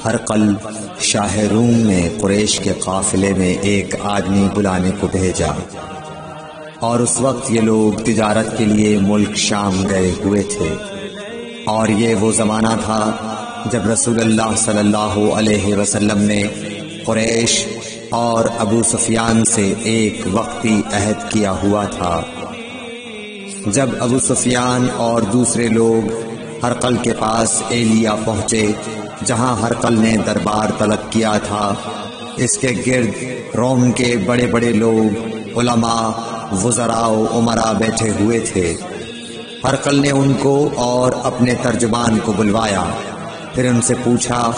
ہرقل شاہ روم نے قریش کے قافلے میں ایک آدمی بلانے کو بھیجا، اور اس وقت یہ لوگ تجارت کے لیے ملک شام گئے ہوئے تھے، اور یہ وہ زمانہ تھا جب رسول اللہ صلی اللہ علیہ وسلم نے قریش اور ابو سفیان سے ایک وقتی عہد کیا ہوا تھا۔ جب ابو سفیان اور دوسرے لوگ ہرقل کے پاس ایلیا پہنچے جہاں ہرقل نے دربار طلب کیا تھا، اس کے گرد روم کے بڑے بڑے لوگ، علماء، وزراء و امراء بیٹھے ہوئے تھے۔ ہرقل نے ان کو اور اپنے ترجمان کو بلوایا، پھر ان سے پوچھا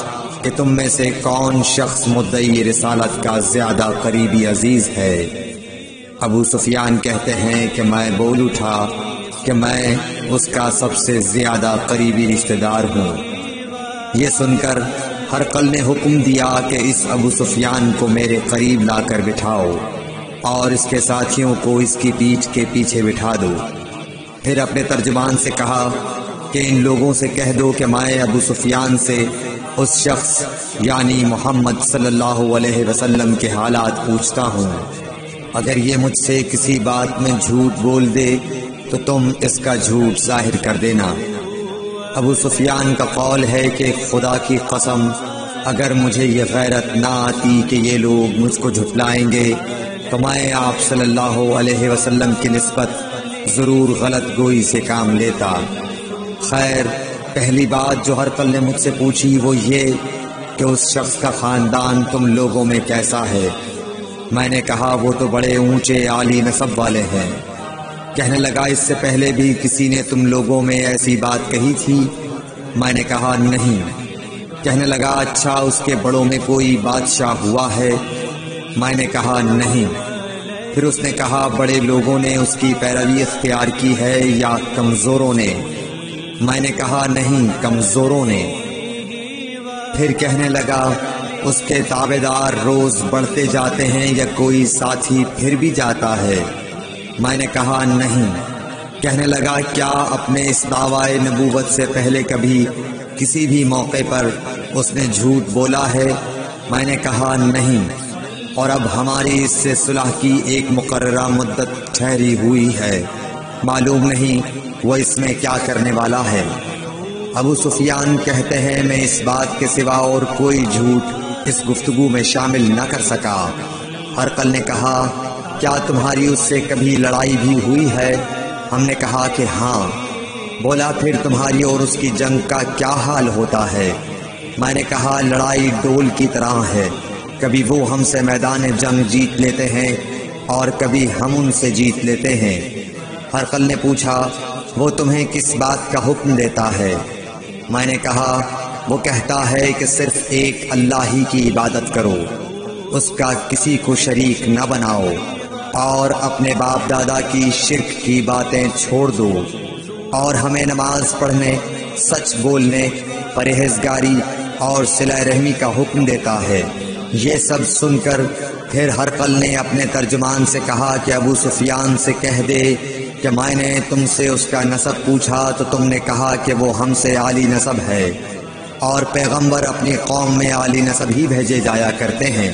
کہ تم میں سے کون شخص مدعی رسالت کا زیادہ قریبی عزیز ہے؟ ابو سفیان کہتے ہیں کہ میں بول اٹھا کہ میں اس کا سب سے زیادہ قریبی رشتہ دار ہوں۔ یہ سن کر ہرقل نے حکم دیا کہ اس ابو سفیان کو میرے قریب لا کر بٹھاؤ اور اس کے ساتھیوں کو اس کی پیٹھ کے پیچھے بٹھا دو۔ پھر اپنے ترجمان سے کہا کہ ان لوگوں سے کہہ دو کہ میں ابو سفیان سے اس شخص یعنی محمد صلی اللہ علیہ وسلم کے حالات پوچھتا ہوں، اگر یہ مجھ سے کسی بات میں جھوٹ بول دے تو تم اس کا جھوٹ ظاہر کر دینا۔ ابو سفیان کا قول ہے کہ خدا کی قسم اگر مجھے یہ غیرت نہ آتی کہ یہ لوگ مجھ کو جھٹلائیں گے تو میں آپ صلی اللہ علیہ وسلم کی نسبت ضرور غلط گوئی سے کام لیتا۔ خیر، پہلی بات جو ہرقل نے مجھ سے پوچھی وہ یہ کہ اس شخص کا خاندان تم لوگوں میں کیسا ہے؟ میں نے کہا وہ تو بڑے اونچے عالی نسب والے ہیں۔ کہنے لگا اس سے پہلے بھی کسی نے تم لوگوں میں ایسی بات کہی تھی؟ میں نے کہا نہیں۔ کہنے لگا اچھا اس کے بڑوں میں کوئی بادشاہ ہوا ہے؟ میں نے کہا نہیں۔ پھر اس نے کہا بڑے لوگوں نے اس کی پیروی اختیار کی ہے یا کمزوروں نے؟ میں نے کہا نہیں، کمزوروں نے۔ پھر کہنے لگا اس کے تابعدار روز بڑھتے جاتے ہیں یا کوئی ساتھی پھر بھی جاتا ہے؟ میں نے کہا نہیں۔ کہنے لگا کیا اپنے اس دعوی نبوت سے پہلے کبھی کسی بھی موقع پر اس نے جھوٹ بولا ہے؟ میں نے کہا نہیں، اور اب ہماری اس سے صلح کی ایک مقررہ مدت ٹھہری ہوئی ہے، معلوم نہیں وہ اس میں کیا کرنے والا ہے۔ ابو سفیان کہتے ہیں میں اس بات کے سوا اور کوئی جھوٹ اس گفتگو میں شامل نہ کر سکا۔ ہرقل نے کہا کیا تمہاری اس سے کبھی لڑائی بھی ہوئی ہے؟ ہم نے کہا کہ ہاں۔ بولا پھر تمہاری اور اس کی جنگ کا کیا حال ہوتا ہے؟ میں نے کہا لڑائی ڈول کی طرح ہے، کبھی وہ ہم سے میدان جنگ جیت لیتے ہیں اور کبھی ہم ان سے جیت لیتے ہیں۔ ہرقل نے پوچھا وہ تمہیں کس بات کا حکم دیتا ہے؟ میں نے کہا وہ کہتا ہے کہ صرف ایک اللہ ہی کی عبادت کرو، اس کا کسی کو شریک نہ بناؤ، اور اپنے باپ دادا کی شرک کی باتیں چھوڑ دو، اور ہمیں نماز پڑھنے، سچ بولنے، پرہیزگاری اور صلہ رحمی کا حکم دیتا ہے۔ یہ سب سن کر پھر ہرقل نے اپنے ترجمان سے کہا کہ ابو سفیان سے کہہ دے کہ میں نے تم سے اس کا نسب پوچھا تو تم نے کہا کہ وہ ہم سے عالی نسب ہے، اور پیغمبر اپنی قوم میں عالی نسب ہی بھیجے جایا کرتے ہیں۔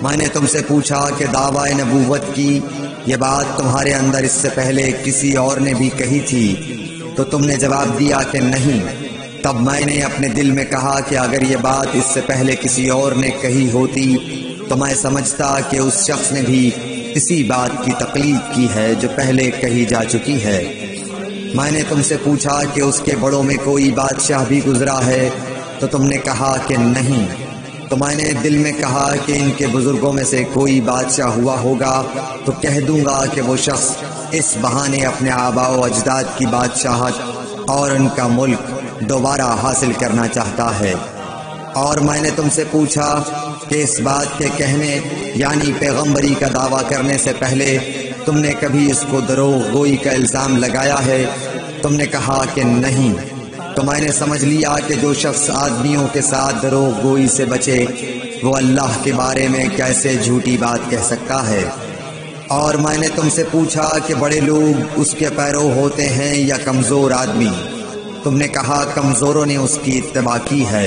میں نے تم سے پوچھا کہ دعوی نبوت کی یہ بات تمہارے اندر اس سے پہلے کسی اور نے بھی کہی تھی؟ تو تم نے جواب دیا کہ نہیں۔ تب میں نے اپنے دل میں کہا کہ اگر یہ بات اس سے پہلے کسی اور نے کہی ہوتی تو میں سمجھتا کہ اس شخص نے بھی اسی بات کی تقلید کی ہے جو پہلے کہی جا چکی ہے۔ میں نے تم سے پوچھا کہ اس کے بڑوں میں کوئی بادشاہ بھی گزرا ہے تو تم نے کہا کہ نہیں۔ تو میں نے دل میں کہا کہ ان کے بزرگوں میں سے کوئی بادشاہ ہوا ہوگا تو کہہ دوں گا کہ وہ شخص اس بہانے اپنے آباء و اجداد کی بادشاہت اور ان کا ملک دوبارہ حاصل کرنا چاہتا ہے۔ اور میں نے تم سے پوچھا کہ اس بات کے کہنے یعنی پیغمبری کا دعویٰ کرنے سے پہلے تم نے کبھی اس کو دروغ گوئی کا الزام لگایا ہے؟ تم نے کہا کہ نہیں۔ تو میں نے سمجھ لیا کہ جو شخص آدمیوں کے ساتھ دروغ گوئی سے بچے وہ اللہ کے بارے میں کیسے جھوٹی بات کہہ سکتا ہے۔ اور میں نے تم سے پوچھا کہ بڑے لوگ اس کے پیرو ہوتے ہیں یا کمزور آدمی؟ تم نے کہا کمزوروں نے اس کی اتباع کی ہے۔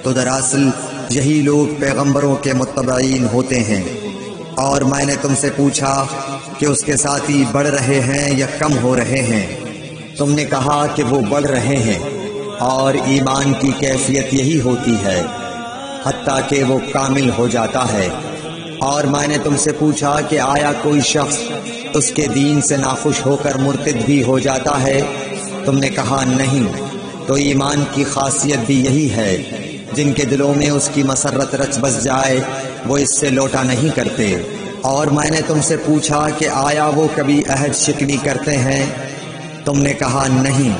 تو دراصل یہی لوگ پیغمبروں کے متبعین ہوتے ہیں۔ اور میں نے تم سے پوچھا کہ اس کے ساتھی بڑھ رہے ہیں یا کم ہو رہے ہیں؟ تم نے کہا کہ وہ بڑھ رہے ہیں، اور ایمان کی کیفیت یہی ہوتی ہے حتیٰ کہ وہ کامل ہو جاتا ہے۔ اور میں نے تم سے پوچھا کہ آیا کوئی شخص اس کے دین سے ناخوش ہو کر مرتد بھی ہو جاتا ہے؟ تم نے کہا نہیں۔ تو ایمان کی خاصیت بھی یہی ہے، جن کے دلوں میں اس کی مسرت رچ بس جائے وہ اس سے لوٹا نہیں کرتے۔ اور میں نے تم سے پوچھا کہ آیا وہ کبھی عہد شکنی کرتے ہیں؟ تم نے کہا نہیں۔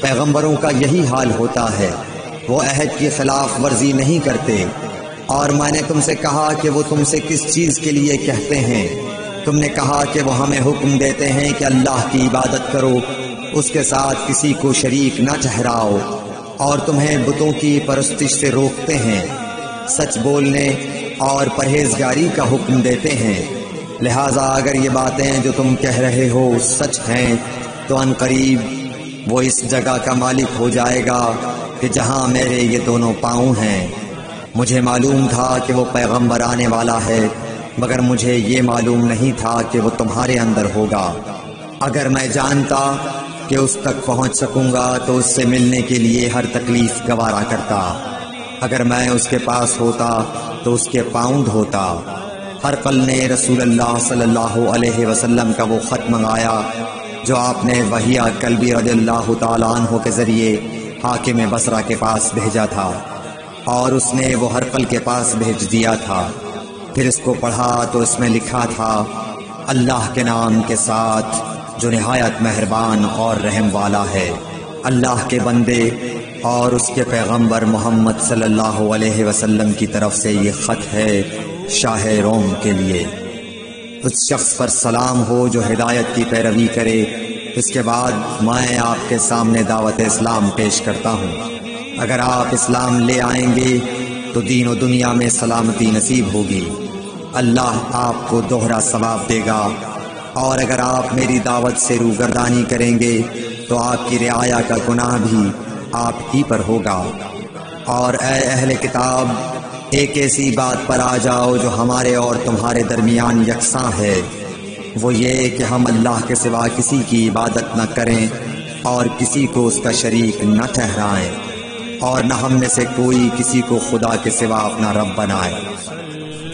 پیغمبروں کا یہی حال ہوتا ہے، وہ عہد کی خلاف ورزی نہیں کرتے۔ اور میں نے تم سے کہا کہ وہ تم سے کس چیز کے لیے کہتے ہیں؟ تم نے کہا کہ وہ ہمیں حکم دیتے ہیں کہ اللہ کی عبادت کرو، اس کے ساتھ کسی کو شریک نہ ٹھہراؤ، اور تمہیں بتوں کی پرستش سے روکتے ہیں، سچ بولنے اور پرہیزگاری کا حکم دیتے ہیں۔ لہٰذا اگر یہ باتیں جو تم کہہ رہے ہو سچ ہیں تو ان قریب وہ اس جگہ کا مالک ہو جائے گا کہ جہاں میرے یہ دونوں پاؤں ہیں۔ مجھے معلوم تھا کہ وہ پیغمبر آنے والا ہے، مگر مجھے یہ معلوم نہیں تھا کہ وہ تمہارے اندر ہوگا۔ اگر میں جانتا کہ اس تک پہنچ سکوں گا تو اس سے ملنے کے لیے ہر تکلیف گوارا کرتا۔ اگر میں اس کے پاس ہوتا تو اس کے پاؤں دھوتا۔ ہرقل نے رسول اللہ صلی اللہ علیہ وسلم کا وہ خط منگایا جو آپ نے وحیہ کلبی رضی اللہ تعالیٰ عنہ کے ذریعے حاکم بصرہ کے پاس بھیجا تھا، اور اس نے وہ ہرقل کے پاس بھیج دیا تھا۔ پھر اس کو پڑھا تو اس میں لکھا تھا، اللہ کے نام کے ساتھ جو نہایت مہربان اور رحم والا ہے۔ اللہ کے بندے اور اس کے پیغمبر محمد صلی اللہ علیہ وسلم کی طرف سے یہ خط ہے شاہ روم کے لیے۔ اس شخص پر سلام ہو جو ہدایت کی پیروی کرے۔ اس کے بعد میں آپ کے سامنے دعوت اسلام پیش کرتا ہوں۔ اگر آپ اسلام لے آئیں گے تو دین و دنیا میں سلامتی نصیب ہوگی، اللہ آپ کو دوہرا ثواب دے گا، اور اگر آپ میری دعوت سے روگردانی کریں گے تو آپ کی رعایا کا گناہ بھی آپ ہی پر ہوگا۔ اور اے اہل کتاب، ایک ایسی بات پر آ جاؤ جو ہمارے اور تمہارے درمیان یکساں ہے، وہ یہ کہ ہم اللہ کے سوا کسی کی عبادت نہ کریں اور کسی کو اس کا شریک نہ ٹھہرائیں، اور نہ ہم میں سے کوئی کسی کو خدا کے سوا اپنا رب بنائے۔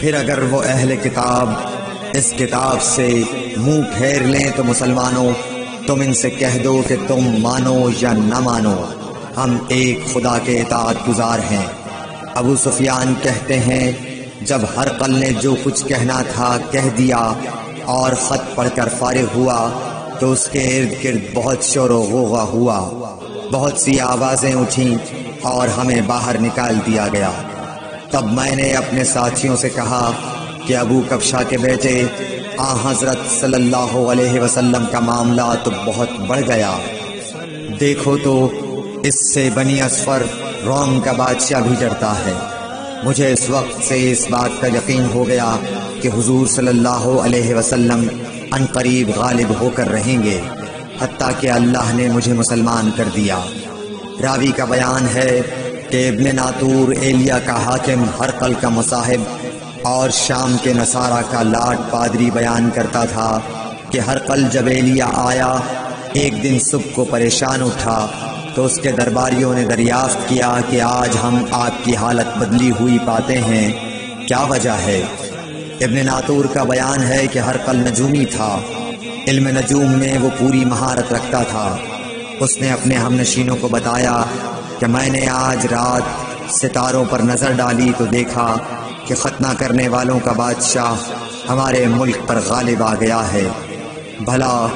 پھر اگر وہ اہل کتاب اس کتاب سے منہ پھیر لیں تو مسلمانوں، تم ان سے کہہ دو کہ تم مانو یا نہ مانو، ہم ایک خدا کے اطاعت گزار ہیں۔ ابو سفیان کہتے ہیں، جب ہرقل نے جو کچھ کہنا تھا کہہ دیا اور خط پڑھ کر فارغ ہوا تو اس کے ارد گرد بہت شور و غوغا ہوا، بہت سی آوازیں اٹھیں اور ہمیں باہر نکال دیا گیا۔ تب میں نے اپنے ساتھیوں سے کہا کہ ابو کبشہ کے بیٹے آن حضرت صلی اللہ علیہ وسلم کا معاملہ تو بہت بڑھ گیا، دیکھو تو اس سے بنی اصفر روم کا بادشاہ بھی ڈرتا ہے۔ مجھے اس وقت سے اس بات کا یقین ہو گیا کہ حضور صلی اللہ علیہ وسلم ان قریب غالب ہو کر رہیں گے، حتیٰ کہ اللہ نے مجھے مسلمان کر دیا۔ راوی کا بیان ہے کہ ابن ناطور ایلیا کا حاکم ہرقل کا مصاحب اور شام کے نصارہ کا لاٹ پادری بیان کرتا تھا کہ ہرقل جب ایلیا آیا ایک دن صبح کو پریشان اٹھا تو اس کے درباریوں نے دریافت کیا کہ آج ہم آپ کی حالت بدلی ہوئی پاتے ہیں، کیا وجہ ہے؟ ابن ناطور کا بیان ہے کہ ہرقل نجومی تھا، علم نجوم میں وہ پوری مہارت رکھتا تھا۔ اس نے اپنے ہم نشینوں کو بتایا کہ میں نے آج رات ستاروں پر نظر ڈالی تو دیکھا کہ ختنہ کرنے والوں کا بادشاہ ہمارے ملک پر غالب آ گیا ہے۔ بھلا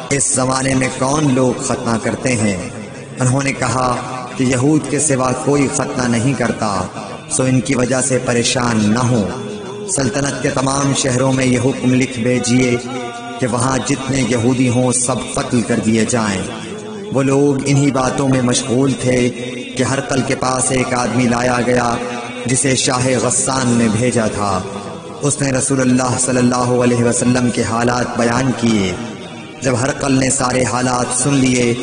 اس زمانے میں کون لوگ ختنہ کرتے ہیں؟ انہوں نے کہا کہ یہود کے سوا کوئی ختنہ نہیں کرتا، سو ان کی وجہ سے پریشان نہ ہو۔ سلطنت کے تمام شہروں میں یہ حکم لکھ بھیجیے کہ وہاں جتنے یہودی ہوں سب قتل کر دیے جائیں۔ وہ لوگ انہی باتوں میں مشغول تھے کہ ہرقل کے پاس ایک آدمی لایا گیا جسے شاہ غسان نے بھیجا تھا۔ اس نے رسول اللہ صلی اللہ علیہ وسلم کے حالات بیان کیے۔ جب ہرقل نے سارے حالات سن لیے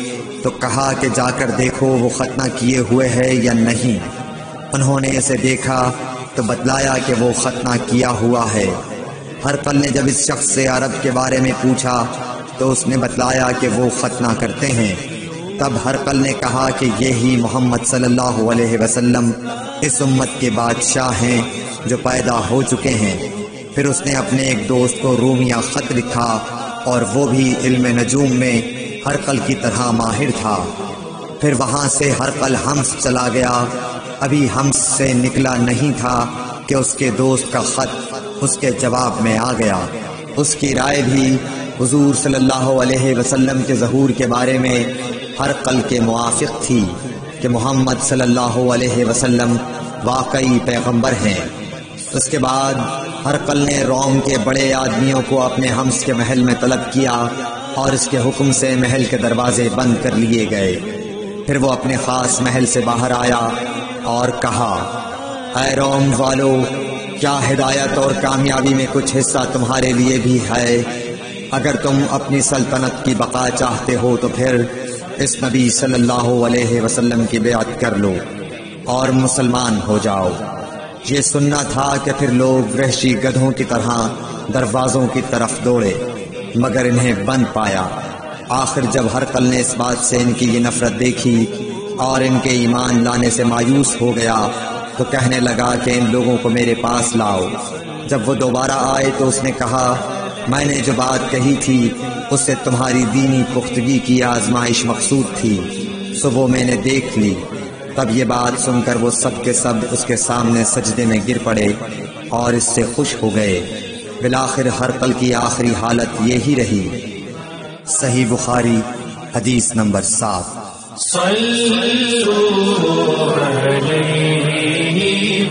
تو کہا کہ جا کر دیکھو وہ ختنہ کیے ہوئے ہے یا نہیں۔ انہوں نے اسے دیکھا تو بتلایا کہ وہ ختنہ کیا ہوا ہے۔ ہرقل نے جب اس شخص سے عرب کے بارے میں پوچھا تو اس نے بتلایا کہ وہ ختنہ کرتے ہیں۔ تب ہرقل نے کہا کہ یہی محمد صلی اللہ علیہ وسلم اس امت کے بادشاہ ہیں جو پیدا ہو چکے ہیں۔ پھر اس نے اپنے ایک دوست کو رومیہ خط لکھا اور وہ بھی علم نجوم میں ہرقل کی طرح ماہر تھا۔ پھر وہاں سے ہرقل حمص چلا گیا۔ ابھی حمص سے نکلا نہیں تھا کہ اس کے دوست کا خط اس کے جواب میں آ گیا۔ اس کی رائے بھی حضور صلی اللہ علیہ وسلم کے ظہور کے بارے میں ہرقل کے موافق تھی کہ محمد صلی اللہ علیہ وسلم واقعی پیغمبر ہیں۔ اس کے بعد ہرقل نے روم کے بڑے آدمیوں کو اپنے حمص کے محل میں طلب کیا اور اس کے حکم سے محل کے دروازے بند کر لیے گئے۔ پھر وہ اپنے خاص محل سے باہر آیا اور کہا، اے روم والو، کیا ہدایت اور کامیابی میں کچھ حصہ تمہارے لیے بھی ہے؟ اگر تم اپنی سلطنت کی بقا چاہتے ہو تو پھر اس نبی صلی اللہ علیہ وسلم کی بیعت کر لو اور مسلمان ہو جاؤ۔ یہ سننا تھا کہ پھر لوگ وحشی گدھوں کی طرح دروازوں کی طرف دوڑے مگر انہیں بند پایا۔ آخر جب ہرقل نے اس بات سے ان کی یہ نفرت دیکھی اور ان کے ایمان لانے سے مایوس ہو گیا تو کہنے لگا کہ ان لوگوں کو میرے پاس لاؤ۔ جب وہ دوبارہ آئے تو اس نے کہا، میں نے جو بات کہی تھی اس سے تمہاری دینی پختگی کی آزمائش مقصود تھی، سو وہ میں نے دیکھ لی۔ تب یہ بات سن کر وہ سب کے سب اس کے سامنے سجدے میں گر پڑے اور اس سے خوش ہو گئے۔ بالآخر ہرقل کی آخری حالت یہی رہی۔ صحیح بخاری حدیث نمبر 7۔ صلوا علیہ